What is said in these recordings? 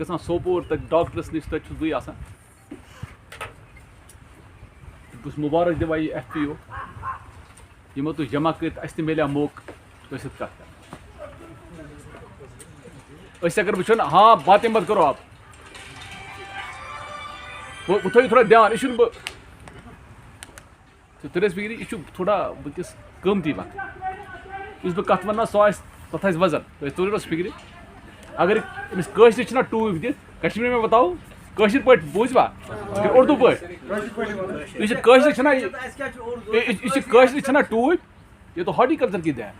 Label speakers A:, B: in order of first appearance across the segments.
A: گژھان سوپور تَتہِ ڈاکٹرس نِش تَتہِ چھُس بٕے آسان بہٕ چھُس مُبارک دِوان یہِ ایف پی او یِمو تُہۍ جمع کٔرِتھ اَسہِ تہِ میلیو موقعہٕ تۄہہِ سۭتۍ کَتھ کَرٕنۍ أسۍ اگر وٕچھو نا ہاں باتیں مت کرو آپ وہ تھٲیِو تھوڑا دھیان یہِ چھُنہٕ بہٕ تُہۍ ٲسۍ فِکرِ یہِ چھُ تھوڑا وٕنکٮ۪س قۭمتی وقت یُس بہٕ کَتھ وَنہٕ سُہ آسہِ تَتھ آسہِ وزن تُہۍ توٗرِو حظ فِکرِ اگر أمِس کٲشرِ چھِنہ ٹوٗپۍ دِتھ کشمیٖری میں بتاو کٲشِر پٲٹھۍ بوٗزوا اُردو پٲٹھۍ یہِ چھِ کٲشرِ چھِنہ یہِ چھِ کٲشرِ چھِنہ ٹوٗپۍ یہ تو ہارٹیکلچر کی دین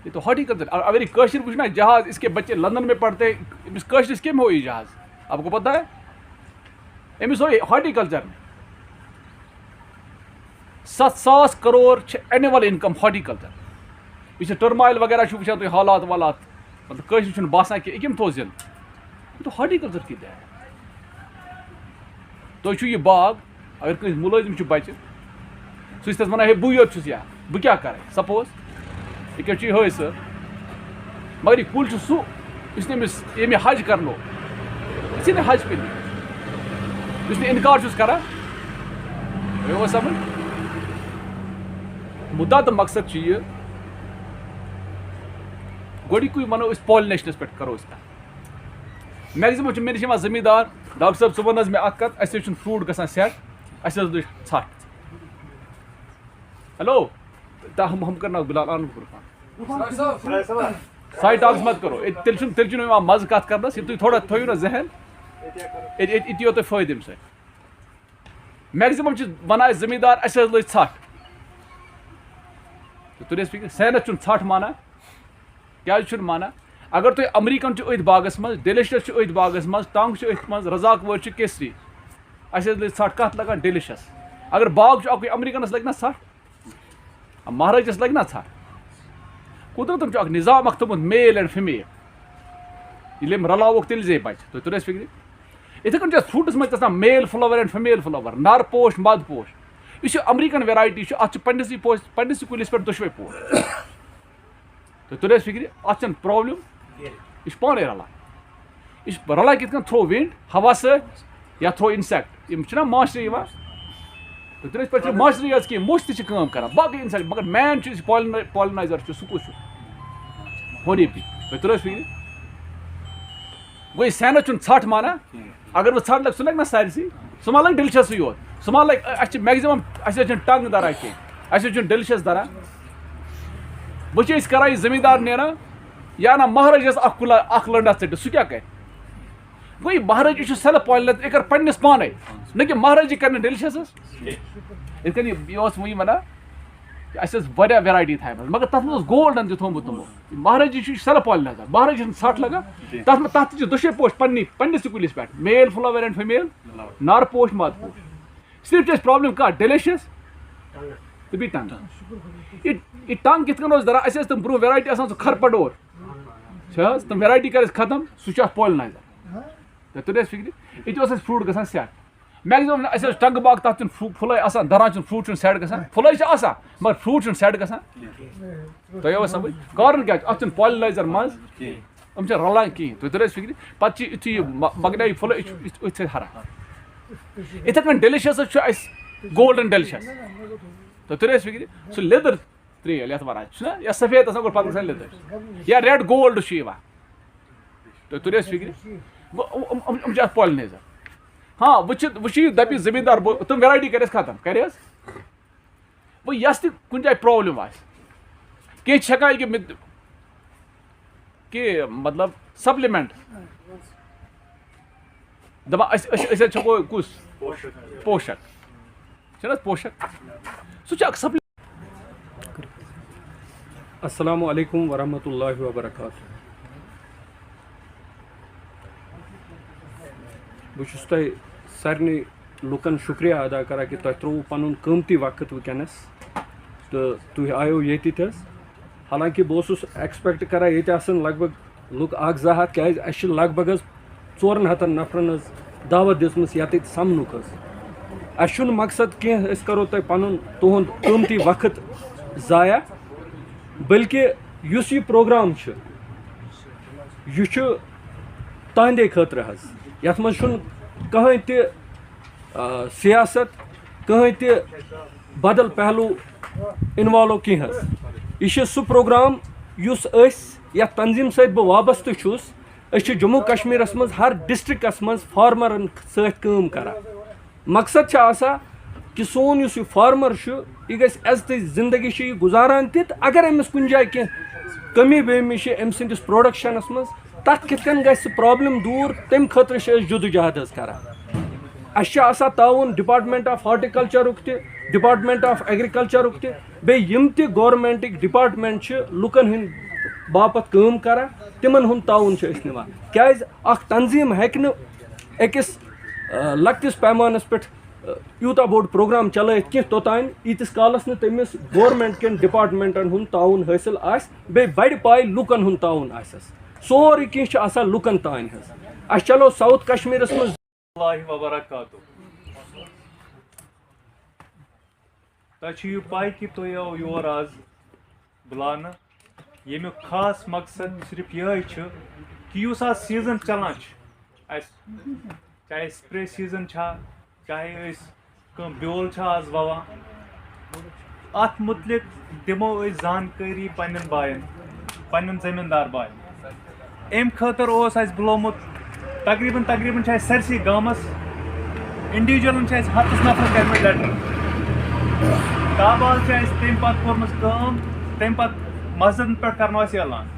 A: یہ تو ہارٹیکلچر اگر یہ کٲشِر وٕچھ نا جہاز اس کے بچے لندن میں پڑھتے أمِس کٲشرِس کٔمۍ ہو یہ جہاز آپ کو پتہ ہے أمِس ہو یہ ہارٹیکلچر میں 7,000 کروڑ چھِ اینول انکم ہارٹیکلچر یہ ٹرمائل وغیرہ چھُ وٕچھان تُہۍ حالات والات مطلب کٲشِر چھُنہٕ باسان کہِ یہِ کٔمۍ تھوٚو زِندٕ یہ تو ہارٹیکلچر کی دین تُہۍ چھُو یہِ باغ اگر کٲنٛسہِ مُلٲزِم چھُ بچہِ سُہ چھِ تَتھ وَنان ہے بٕے یوت چھُس یا بہٕ کیٛاہ کَرٕ سپوز یہِ کیٛاہ چھُ یِہوٚے سُہ مگر یہِ کُل چھُ سُہ یُس نہٕ أمِس ییٚمہِ حج کرنو اسی نے حج پہ لی یُس نہٕ اِنکار چھُس کران یِوان سمجھ مُدا تہٕ مقصد چھُ یہِ گۄڈٕنیُکُے وَنو أسۍ پالِنیشنَس پٮ۪ٹھ کَرو أسۍ کَتھ میکزِمم چھِ مےٚ نِش یِوان زٔمیٖندار ڈاکٹر صٲب ژٕ وَن حظ مےٚ اَکھ کَتھ اَسہِ حظ چھُنہٕ فرٛوٗٹ گژھان سٮ۪ٹ اَسہِ حظ لٔج ژھٹھ ہیلو ہم کرناو بِلال آن سایڈ ٹاکس مت کرو تیٚلہِ چھُنہٕ یِوان مَزٕ کَتھ کَرنَس ییٚلہِ تُہۍ تھوڑا تھٲیِو نا ذہن ییٚتہِ یِیو تۄہہِ فٲیدٕ اَمہِ سۭتۍ میکزِمم چھِ وَنان اَسہِ زٔمیٖندار اَسہِ حظ لٔج ژھٹھ تُہۍ ٲسۍ فِکر سینَس چھُنہٕ ژھٹھ مانان کیٛازِ چھُنہٕ مانان اگر تُہۍ امریکن چھُ أتھۍ باغس منٛز ڈیلِشس چھُ أتھۍ باغس منٛز ٹنٛگ چھُ أتھۍ منٛز رزاق وٲرۍ چھُ کیسری اَسہِ حظ لٔج ژھٹھ کَتھ لگان ڈیلِشس اگر باغ چھُ اَکُے امریکنس لگہِ نا ژھٹھ مہارٲجس لگہِ نا ژھٹھ قُدرتن چھُ اکھ نظام اکھ تھوٚمُت میل اینڈ فِمیل ییٚلہِ أمۍ رلاوُکھ تیٚلہِ زے بچہِ تُہۍ تُرِ اَسہِ فِکرِ یِتھٕے کٔنۍ چھُ اَتھ فرٛوٗٹس منٛز تہِ آسان میل فٕلور اینڈ فِمیل فٕلور نر پوش مد پوش یہِ چھُ امریکن ویرایٹی چھُ اَتھ چھُ پنٛنِسٕے کُلِس پٮ۪ٹھ دۄشوے پوش تُہۍ تُرِ اَسہِ فِکرِ اَتھ چھَنہٕ پرٛابلِم یہِ چھُ پانَے رلان یہِ چھُ رلان کِتھ کٔنۍ تھرٛوٗ وِنٛڈ ہوا سۭتۍ یا تھرٛوٗ اِنسیکٹ یِم چھِنہ ماشٹری یِوان تُہۍ تُرِ اَسہِ پٮ۪ٹھ چھِ ماشٹری یٲژ کینٛہہ موٚش تہِ چھِ کٲم کران باقٕے اِنسیکٹ مگر مین چھُ یُس پالِنایزر چھُ سُہ کُس چھُ ہونی بی تُہۍ تُرِ اَسہِ فِکرِ گوٚو یہِ سینس چھُنہٕ ژھٹھ مانان اگر وۄنۍ ژھٹھ لگہِ سُہ لگہِ نا سٲرسٕے سُہ ما لگہِ ڈیلِشسٕے یوت سُہ ما لگہِ اَسہِ چھِ میکزِمم اَسہِ حظ چھِنہٕ ٹنٛگ دَران کینٛہہ اَسہِ حظ چھُنہٕ ڈیلِشس دَران وۄنۍ چھِ أسۍ کران یہِ زٔمیٖندار نیران یا نا مہارٲجس اکھ کُلا اکھ لٔنٛڈ اَتھ ژٔٹِتھ سُہ کیٛاہ کرِ گوٚو یہِ مہارٲجی چھُ سیلف پالِنیٹ یہِ کَرِ پنٛنِس پانے نہ کہِ مہارٲجی کَرِ نہٕ ڈیلِشسس یِتھ کٔنۍ یہِ اوس وٕنی وَنان اَسہِ ٲس واریاہ ویرایٹی تھایمٕژ مگر تَتھ منٛز اوس گولڈن تہِ تھوٚمُت تِمو مہارٲجی چھُ سیلف پالِنیٹر مہارٲجی چھُنہٕ ژھٹھ لگان تَتھ منٛز تَتھ تہِ چھِ دۄشوے پوش پنٛنِسٕے کُلِس پٮ۪ٹھ میل فٕلور اینڈ فِمیل نر پوش مد پوش صرف چھِ اَسہِ پرٛابلِم کَتھ ڈیلِشس تہٕ بیٚیہِ ٹنٛگ یہِ ٹنٛگ کِتھ کٔنۍ اوس دَران اَسہِ ٲس تِم برٛونٛہہ ویرایٹی آسان سُہ کھرپَڈور چھِ حظ تِم ویرایٹی کَرِ اَسہِ ختم سُہ چھُ اَتھ پالِنایزر تُہۍ تُرِ اَسہِ فِکرِ ییٚتہِ اوس اَسہِ فرٛوٗٹ گژھان سیٹ میکزِمم اَسہِ اوس ٹنٛگہٕ باغ تَتھ چھُنہٕ پھٕلے آسان دَران چھُنہٕ فرٛوٗٹ چھُنہٕ سیٹ گژھان پھٕلے چھِ آسان مگر فرٛوٗٹ چھُنہٕ سیٹ گژھان تۄہہِ آوا سمجھ کارن کیٛاہ چھُ اَتھ چھُنہٕ پالِنایزر منٛز یِم چھِ رلان کِہیٖنۍ تُہۍ تُرِ اَسہِ فِکرِ پتہٕ چھِ یُتھُے یہِ مۄکلیو یہِ پھٕلے یہِ چھُ أتھۍ سۭتۍ ہران یِتھٕے کٔنۍ ڈیلِشس چھُ اَسہِ گولڈن ڈیلِشس تُہۍ تُرِ اَسہِ فِکرِ سُہ لیٚدٕر ترٛیل یَتھ وَنان چھُنہ یا سفید آسان گۄڈٕ پتہٕ گژھان لیٚدٕر یا ریڈ گولڈ چھُ یِوان تُہۍ تُرِ اَسہِ فِکرِ یِم چھِ اَتھ پالِنایزر ہاں وٕچھ یہِ دَپہِ زٔمیٖندار تِم ویرایٹی کَرِ اَسہِ ختم کَرِ حظ وۄنۍ یۄس تہِ کُنہِ جایہِ پرٛابلِم آسہِ کینٛہہ چھِ ہٮ۪کان یہِ کہِ مطلب سپلِمنٹ دَپان أسۍ حظ چھَکو کُس پوشک چھُنہ حظ پوشک سُہ چھُ اکھ سپلِمنٹ.
B: السلام علیکم ورحمۃ اللہ وبرکاتہ. بہٕ چھُس تۄہہِ سارنٕے لُکن شُکریہ ادا کران کہِ تۄہہِ ترٛووُ پنُن قۭمتی وقت وٕنکٮ۪نس تہٕ تُہۍ آیو ییٚتہِ تہِ حظ حالانکہِ بہٕ اوسُس ایکسپیکٹ کران ییٚتہِ آسن لگ بگ لُکھ 1-2 ہتھ کیازِ اَسہِ چھِ لگ بگ حظ 400 نفرن حظ دعوت دِژمٕژ ییٚتٮ۪تھ سمنُک حظ. اَسہِ چھُنہٕ مقصد کینٛہہ أسۍ کرو تۄہہِ پنُن تُہُنٛد قۭمتی وقت ضایع بلکہِ یُس یہِ پروگرام چھُ یہِ چھُ تہندے خاطر حظ یتھ منٛز چھُنہٕ کٕہٕنۍ تہِ سیاست کٕہٕنۍ تہِ بدل پہلو اِنوالو کینٛہہ حظ یہِ چھُ سُہ پروگرام یُس أسۍ یتھ تنظیٖم سۭتۍ بہٕ وابستہٕ چھُس أسۍ چھِ جموں کشمیٖرس منٛز ہر ڈسٹرکس منٛز فارمرن سۭتۍ کٲم کران مقصد چھُ آسان کہ سون یُس یہِ فارمر چھُ یہِ گژھِ عزتٕچ زندگی چھِ یہِ گُزاران تہِ تہٕ اگر أمِس کُنہِ جایہِ کینٛہہ کمی بیمی چھِ أمۍ سٕنٛدِس پرٛوڈَکشَنَس منٛز تَتھ کِتھ کٔنۍ گژھِ سُہ پرٛابلِم دوٗر تَمہِ خٲطرٕ چھِ أسۍ جدوجہد حظ کران اَسہِ چھُ آسان تعاوُن ڈِپاٹمنٹ آف ہارٹیکلچرُک تہِ ڈِپاٹمنٹ آف ایگرِکلچرُک تہِ بیٚیہِ یِم تہِ گورمنٹٕکۍ ڈِپاٹمنٹ چھِ لُکن ہٕنٛدۍ باپتھ کٲم کران تِمن ہُنٛد تعاوُن چھِ أسۍ نِوان کیازِ اکھ تنظیٖم ہیٚکہِ نہٕ أکِس لۄکٹِس پیمانس پٮ۪ٹھ یوٗتاہ بوٚڑ پروگرام چلٲیِتھ کینٛہہ توٚتانۍ ییٖتِس کالس نہٕ تٔمِس گورمنٹ کٮ۪ن ڈِپاٹمنٹن ہُنٛد تعاوُن حٲصِل آسہِ بیٚیہِ بڑِ پایہِ لُکن ہُنٛد تعاوُن آسٮ۪س سورُے کینٛہہ چھُ آسان لُکن تانۍ حظ اَسہِ چلو ساوُتھ کشمیٖرس منٛز
C: اللہ وبرکاتہ تۄہہِ چھُ یہِ پاے کہِ تُہۍ آو یور آز بُلاونہٕ ییٚمیُک خاص مقصد صرف یِہوے چھُ کہِ یُس آز سیٖزن چلان چھُ اَسہِ چاہے سپرے سیٖزن چھا چاہے أسۍ کانٛہہ بیول چھا آز وَوان اَتھ مُتعلِق دِمو أسۍ زانکٲری پننٮ۪ن بایَن پننٮ۪ن زٔمیٖندار بایَن اَمہِ خٲطرٕ اوس اَسہِ بُلومُت تقریٖباً چھِ اَسہِ سٲرسٕے گامَس اِنڈِوِجوَلَن چھِ اَسہِ ہَتَس نفرَن کٔرمٕتۍ لیٹر تابال چھِ اَسہِ تَمہِ پَتہٕ کوٚرمٕژ کٲم تَمہِ پَتہٕ مسجدن پٮ۪ٹھ کَرنو اَسہِ اعلان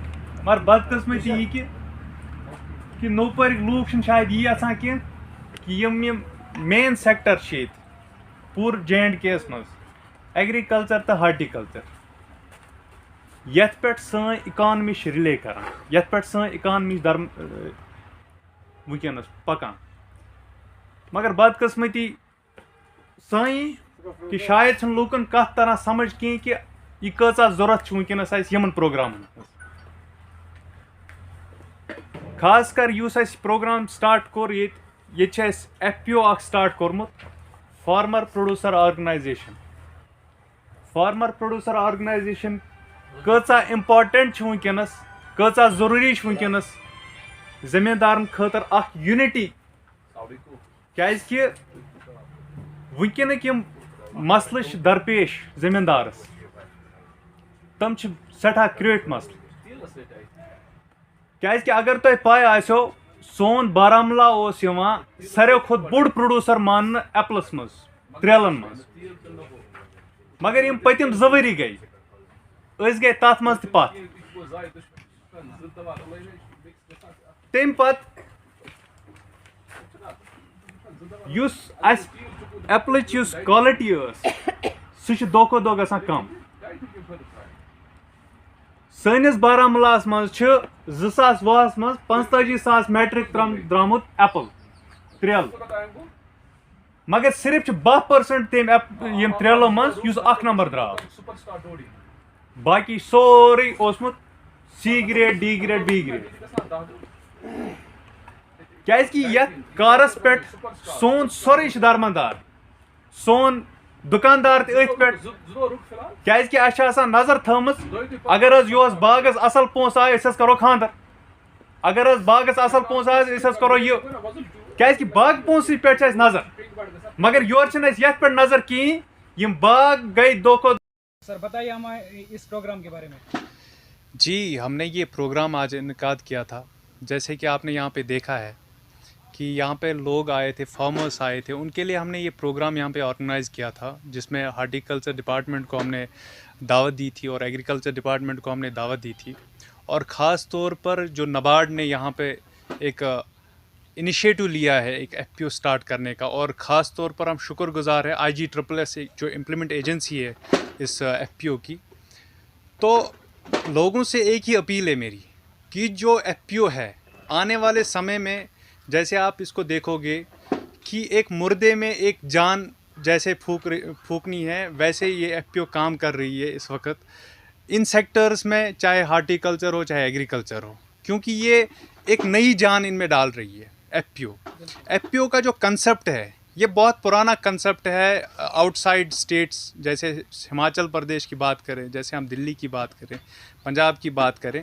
C: مگر بدقٕسمتی یہِ کہِ نوپورٕکۍ لوٗکھ چھِنہٕ شاید یی یَژھان کینٛہہ کہِ یِم مین سیکٹر چھِ ییٚتہِ پوٗرٕ جے اینڈ کے یَس منٛز ایگرِکلچر تہٕ ہارٹیکلچر یَتھ پٮ۪ٹھ سٲنۍ اِکانمی چھِ رِلے کران یَتھ پٮ۪ٹھ سٲنۍ اِکانمی چھِ وٕنکیٚنس پکان مگر بدقٕسمتی سٲنی کہِ شاید چھنہٕ لوٗکن کتھ تران سمجھ کینٛہہ کہِ یہِ کۭژاہ ضوٚرتھ چھِ وٕنکیٚنس اَسہِ یِمن پروگرامن ہٕنٛز خاص کر یُس اَسہِ پروگرام سٹارٹ کوٚر ییٚتہِ چھِ اَسہِ ایف پی او اکھ سٹارٹ کوٚرمُت farmer producer organisation farmer producer organisation کۭژاہ امپارٹنٹ چھِ وٕنکیٚنس کۭژاہ ضروٗری چھِ وٕنکیٚنس زٔمیٖندارن خٲطرٕ اکھ یوٗنِٹی کیازِ کہِ وٕنکیٚنٕکۍ یِم مسلہٕ چھِ درپیش زٔمیٖندارس تِم چھِ سٮ۪ٹھاہ کرٛیٖٹھ مسلہٕ کیازِ کہِ اگر تۄہہِ پاے آسیو سون بارہمولہ اوس یِوان ساروٕے کھۄتہٕ بوٚڑ پروڈیوسر ماننہٕ ایپلس منٛز تریلن منٛز مگر یِم پٔتِم 2 ؤری گٔے أسۍ گٔے تتھ منٛز تہِ پتھ تمہِ پتہٕ یُس اَسہِ ایپلٕچ یُس کالٹی ٲس سُہ چھِ دۄہ کھۄتہٕ دۄہ گژھان کم سٲنِس بارہمولاہس منٛز چھِ 2020 منٛز 45,000 میٹرک درٛامُت ایپل تریل مگر صرف چھِ 10% تمہِ یِم تریلو منٛز یُس 1 نمبر درٛاو باقٕے سورُے اوسمُت C grade D grade B grade کیازِ کہِ یتھ کارس پٮ۪ٹھ سون سورُے چھُ درمندار سون دُکاندار تہِ أتھۍ پٮ۪ٹھ کیازِ کہِ اَسہِ چھِ آسان نظر تھٲومٕژ اگر حظ یِہُس باغس اصل پونٛسہٕ آے أسۍ حظ کرو خانٛدر اگر حظ باغس اصل پونٛسہٕ آسہِ أسۍ حظ کرو یہِ کیازِ کہِ باغہٕ پونٛسٕے پٮ۪ٹھ چھِ اَسہِ نظر مگر یورٕ چھِنہٕ اَسہِ یتھ پٮ۪ٹھ نظر کِہیٖنۍ یِم باغ گٔے دۄہ کھۄتہٕ
D: سر بتائیے ہمیں اس پروگرام کے بارے میں
E: جی ہم نے یہ پروگرام آج انعقاد کیا تھا جیسے کہ آپ نے یہاں پہ دیکھا ہے کہ یہاں پہ لوگ آئے تھے فارمرس آئے تھے ان کے لیے ہم نے یہ پروگرام یہاں پہ آرگنائز کیا تھا جس میں ہارٹیکلچر ڈپارٹمنٹ کو ہم نے دعوت دی تھی اور ایگریکلچر ڈپارٹمنٹ کو ہم نے دعوت دی تھی اور خاص طور پر جو نبارڈ نے یہاں پہ ایک انیشیٹو لیا ہے ایک ایف پی او سٹارٹ کرنے کا اور خاص طور پر ہم شکر گزار ہیں IGSS جو امپلیمنٹ ایجنسی ہے اس ایف پی او کی تو لوگوں سے ایک ہی اپیل ہے میری کہ جو ایف پی او ہے آنے والے سمے میں جیسے آپ اس کو دیکھو گے کہ ایک مردے میں ایک جان جیسے پھونکنی ہے ویسے یہ ایف پی او کام کر رہی ہے اس وقت ان سیکٹرز میں چاہے ہارٹیکلچر ہو چاہے ایگریکلچر ہو کیونکہ یہ ایک نئی جان ان میں ڈال رہی ہے ایف پی او کا جو کنسیپٹ ہے یہ بہت پرانا کنسیپٹ ہے آؤٹ سائڈ اسٹیٹس جیسے ہماچل پردیش کی بات کریں جیسے ہم دلی کی بات کریں پنجاب کی بات کریں